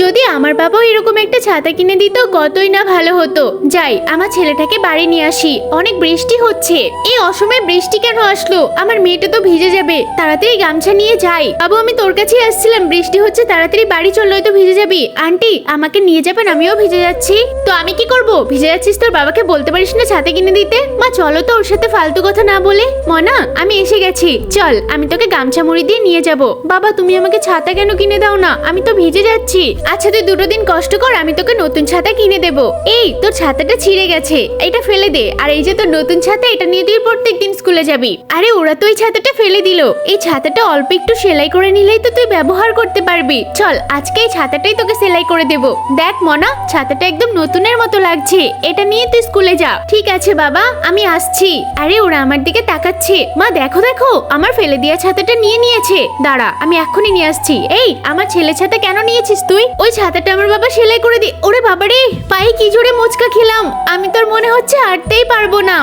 যদি আমার বাবাও এরকম একটা ছাতা কিনে দিত কতই না ভালো হতো। যাই, আমার ছেলেটাকে বাড়ি নিয়ে আসি। অনেক বৃষ্টি হচ্ছে। এই অসময়ে বৃষ্টি কেন আসলো? আমার মেয়েটা তো ভিজে যাবে। তাড়াতাড়ি গামছা নিয়ে যাই। বাবু, আমি তোর কাছেই আসছিলাম। বৃষ্টি হচ্ছে, তাড়াতাড়ি বাড়ি চল, নয়তো ভিজে যাবি। আন্টি, আমাকে নিয়ে যাবেন? আমিও ভিজে যাচ্ছি। তো আমি কি করব? ভিজে যাচ্ছিস, তোর বাবাকে বলতে পারিস না ছাতা কিনে দিতে? মা চলো তো, ওর সাথে ফালতু কথা না বলে। মনা, আমি এসে গেছি, চল আমি তোকে গামছা মুড়ি দিয়ে নিয়ে যাব। বাবা, তুমি আমাকে ছাতা কেন কিনে দাও না? আমি তো ভিজে যাচ্ছি। আচ্ছা, তুই 2 দিন কষ্ট কর, আমি তোকে নতুন ছাতা কিনে দেবো। এই, তোর ছাতাটা ছিঁড়ে গেছে, এটা ফেলে দে। আর এই যে তোর নতুন ছাতা, এটা নিয়ে তুই প্রত্যেকদিন স্কুলে যাবি। আরে ওরা তো এই ছাতাটা ফেলে দিল। এই ছাতাটা অল্প একটু সেলাই করে নিলেই তো তুই ব্যবহার করতে পারবি। চল, আজকে এই ছাতাটাই তোকে সেলাই করে দেব। দেখ মনা, ছাতাটা একদম নতুনের মতো লাগছে। এটা নিয়ে তুই স্কুলে যা। ঠিক আছে বাবা, আমি আসছি। আরে ওরা আমার দিকে তাকাচ্ছে। মা দেখো দেখো, আমার ফেলে দেওয়া ছাতাটা নিয়ে নিয়েছে। দাঁড়া, আমি এক্ষুনি নিয়ে আসছি। এই, আমার ছেলে ছাতা কেন নিয়েছিস তুই? ওই ছাতাটা আমার বাবা সেলাই করে দি। ওরে বাবারে, পায়ে কি জোরে মোচকা খেলাম। আমি তোর মনে হচ্ছে হাঁটতেই পারবো না।